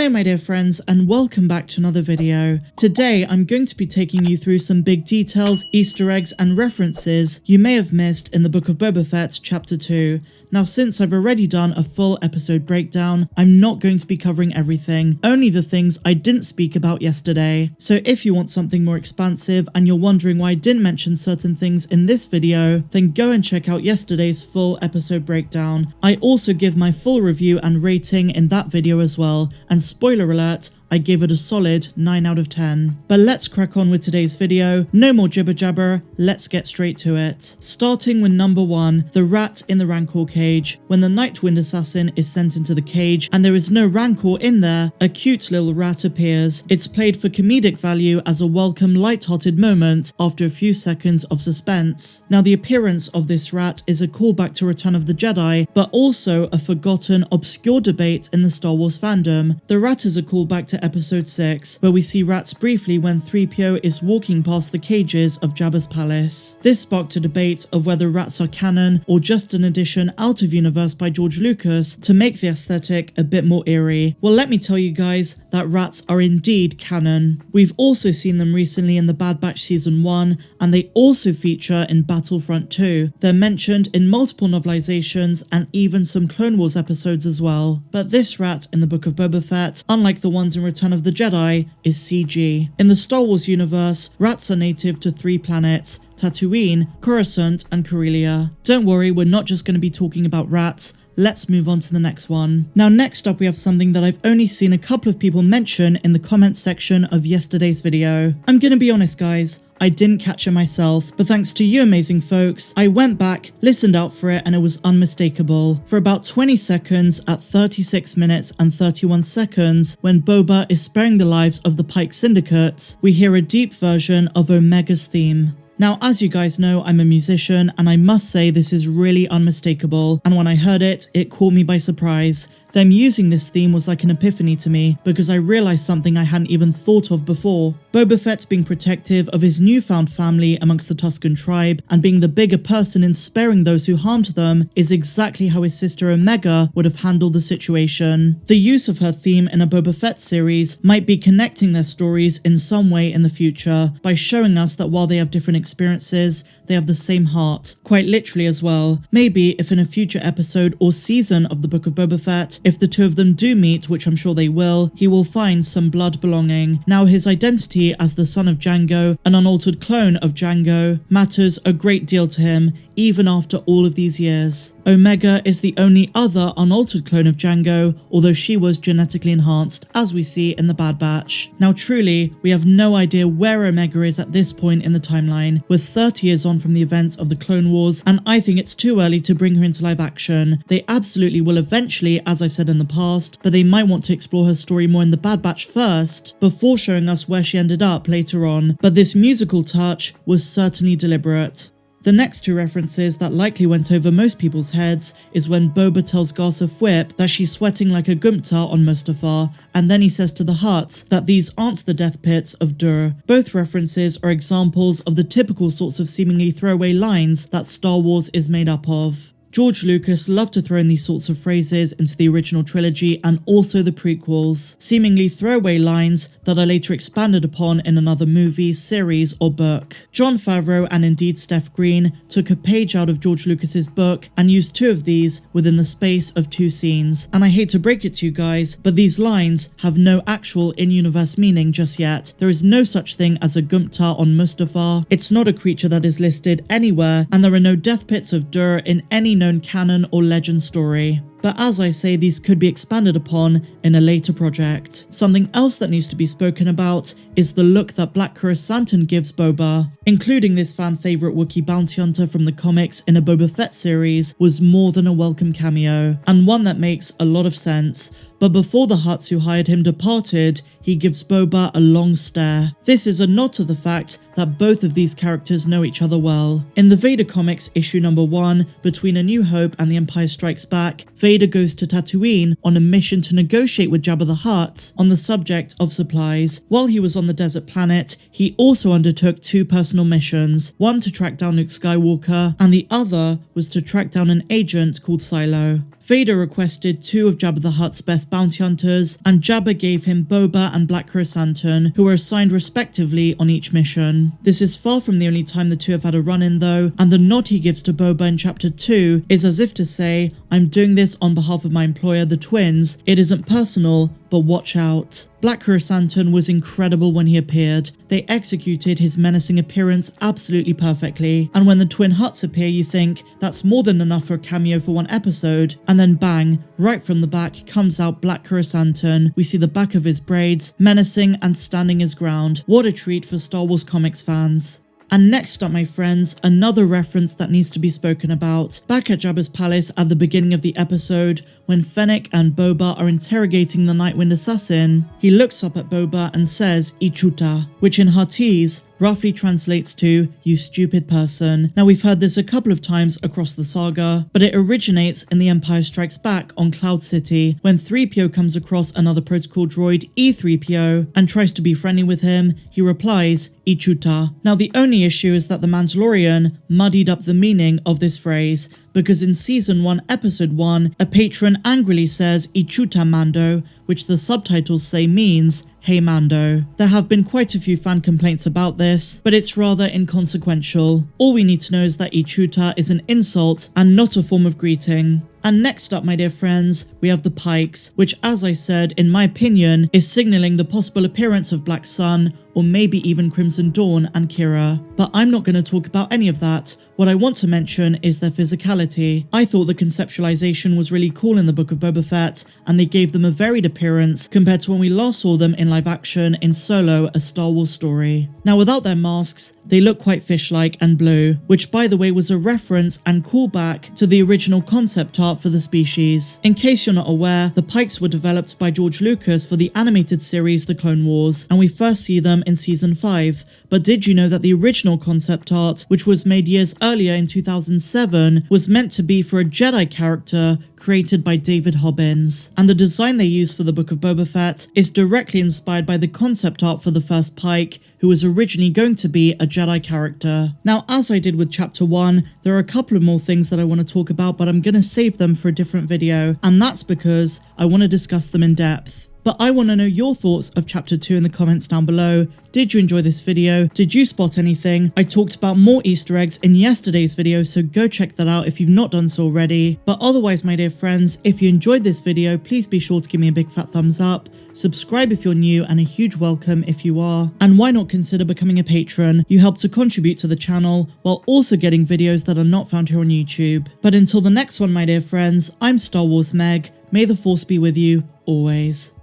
Hello my dear friends and welcome back to another video. Today I'm going to be taking you through some big details, Easter eggs and references you may have missed in the Book of Boba Fett chapter 2. Now since I've already done a full episode breakdown, I'm not going to be covering everything, only the things I didn't speak about yesterday. So if you want something more expansive and you're wondering why I didn't mention certain things in this video, then go and check out yesterday's full episode breakdown. I also give my full review and rating in that video as well, and spoiler alert, I gave it a solid 9 out of 10. But let's crack on with today's video, no more jibber jabber, let's get straight to it. Starting with number 1, the rat in the Rancor cage. When the Nightwind assassin is sent into the cage and there is no Rancor in there, a cute little rat appears. It's played for comedic value as a welcome light-hearted moment after a few seconds of suspense. Now the appearance of this rat is a callback to Return of the Jedi, but also a forgotten, obscure debate in the Star Wars fandom. The rat is a callback to episode 6, where we see rats briefly when 3PO is walking past the cages of Jabba's palace. This sparked a debate of whether rats are canon or just an addition out of universe by George Lucas to make the aesthetic a bit more eerie. Well, let me tell you guys that rats are indeed canon. We've also seen them recently in the Bad Batch season 1, and they also feature in Battlefront 2. They're mentioned in multiple novelizations and even some Clone Wars episodes as well. But this rat in the Book of Boba Fett, unlike the ones in Return of the Jedi, is CG. In the Star Wars universe, rats are native to 3 planets: Tatooine, Krrrsantan, and Corellia. Don't worry, we're not just going to be talking about rats. Let's move on to the next one. Now next up we have something that I've only seen a couple of people mention in the comments section of yesterday's video. I'm gonna be honest guys, I didn't catch it myself, but thanks to you amazing folks, I went back, listened out for it, and it was unmistakable. For about 20 seconds at 36 minutes and 31 seconds, when Boba is sparing the lives of the Pyke Syndicate, we hear a deep version of Omega's theme. Now, as you guys know, I'm a musician, and I must say this is really unmistakable, and when I heard it, it caught me by surprise. Them using this theme was like an epiphany to me, because I realised something I hadn't even thought of before. Boba Fett being protective of his newfound family amongst the Tusken tribe, and being the bigger person in sparing those who harmed them, is exactly how his sister Omega would have handled the situation. The use of her theme in a Boba Fett series might be connecting their stories in some way in the future, by showing us that while they have different experiences, they have the same heart, quite literally as well. Maybe if in a future episode or season of the Book of Boba Fett, if the two of them do meet, which I'm sure they will, he will find some blood belonging. Now his identity as the son of Jango, an unaltered clone of Jango, matters a great deal to him, even after all of these years. Omega is the only other unaltered clone of Jango, although she was genetically enhanced, as we see in the Bad Batch. Now truly, we have no idea where Omega is at this point in the timeline. We're 30 years on from the events of the Clone Wars, and I think it's too early to bring her into live action. They absolutely will eventually, as I've said in the past, but they might want to explore her story more in the Bad Batch first, before showing us where she ended up later on. But this musical touch was certainly deliberate. The next 2 references that likely went over most people's heads is when Boba tells Garsa Fwip that she's sweating like a Gumta on Mustafar, and then he says to the Hutts that these aren't the death pits of Dur. Both references are examples of the typical sorts of seemingly throwaway lines that Star Wars is made up of. George Lucas loved to throw in these sorts of phrases into the original trilogy and also the prequels, seemingly throwaway lines that are later expanded upon in another movie, series, or book. Jon Favreau and indeed Steph Green took a page out of George Lucas's book and used 2 of these within the space of 2 scenes. And I hate to break it to you guys, but these lines have no actual in-universe meaning just yet. There is no such thing as a Gumta on Mustafar. It's not a creature that is listed anywhere, and there are no death pits of Dur in any known canon or legend story. But as I say, these could be expanded upon in a later project. Something else that needs to be spoken about is the look that Black Krrrsantan gives Boba. Including this fan favourite Wookiee bounty hunter from the comics in a Boba Fett series was more than a welcome cameo, and one that makes a lot of sense. But before the Hutts who hired him departed, he gives Boba a long stare. This is a nod to the fact that both of these characters know each other well. In the Vader comics issue number 1, Between A New Hope and The Empire Strikes Back, Vader goes to Tatooine on a mission to negotiate with Jabba the Hutt on the subject of supplies. While he was on the desert planet, he also undertook 2 personal missions, one to track down Luke Skywalker, and the other was to track down an agent called Silo. Vader requested 2 of Jabba the Hutt's best bounty hunters, and Jabba gave him Boba and Black Krrrsantan, who were assigned respectively on each mission. This is far from the only time the two have had a run-in though, and the nod he gives to Boba in chapter 2 is as if to say, I'm doing this on behalf of my employer, the twins. It isn't personal, but watch out. Black Krrrsantan was incredible when he appeared. They executed his menacing appearance absolutely perfectly, and when the twin Hutts appear you think that's more than enough for a cameo for one episode, and then bang, right from the back comes out Black Krrrsantan. We see the back of his braids, menacing and standing his ground. What a treat for Star Wars comics fans. And next up, my friends, another reference that needs to be spoken about. Back at Jabba's palace at the beginning of the episode, when Fennec and Boba are interrogating the Nightwind assassin, he looks up at Boba and says, Chuta, which in Huttese roughly translates to, you stupid person. Now we've heard this a couple of times across the saga, but it originates in The Empire Strikes Back on Cloud City, when 3PO comes across another protocol droid, E3PO, and tries to be friendly with him. He replies, Chuta. Now the only issue is that The Mandalorian muddied up the meaning of this phrase, because in Season 1, Episode 1, a patron angrily says Chuta Mando, which the subtitles say means, hey Mando. There have been quite a few fan complaints about this, but it's rather inconsequential. All we need to know is that Chuta is an insult and not a form of greeting. And next up, my dear friends, we have the Pykes, which as I said, in my opinion, is signalling the possible appearance of Black Sun, or maybe even Crimson Dawn and Qi'ra. But I'm not going to talk about any of that. What I want to mention is their physicality. I thought the conceptualization was really cool in the Book of Boba Fett, and they gave them a varied appearance compared to when we last saw them in live action in Solo, a Star Wars story. Now without their masks, they look quite fish-like and blue, which by the way was a reference and callback to the original concept art for the species. In case you're not aware, the Pykes were developed by George Lucas for the animated series The Clone Wars, and we first see them in Season 5. But did you know that the original concept art, which was made years earlier in 2007, was meant to be for a Jedi character created by David Hobbins? And the design they used for the Book of Boba Fett is directly inspired by the concept art for the first Pyke, who was originally going to be a Jedi character. Now, as I did with chapter 1, there are a couple of more things that I want to talk about, but I'm going to save them for a different video, and that's because I want to discuss them in depth. But I want to know your thoughts of chapter 2 in the comments down below. Did you enjoy this video? Did you spot anything? I talked about more Easter eggs in yesterday's video, so go check that out if you've not done so already. But otherwise, my dear friends, if you enjoyed this video, please be sure to give me a big fat thumbs up. Subscribe if you're new, and a huge welcome if you are. And why not consider becoming a patron? You help to contribute to the channel while also getting videos that are not found here on YouTube. But until the next one, my dear friends, I'm Star Wars Meg. May the Force be with you always.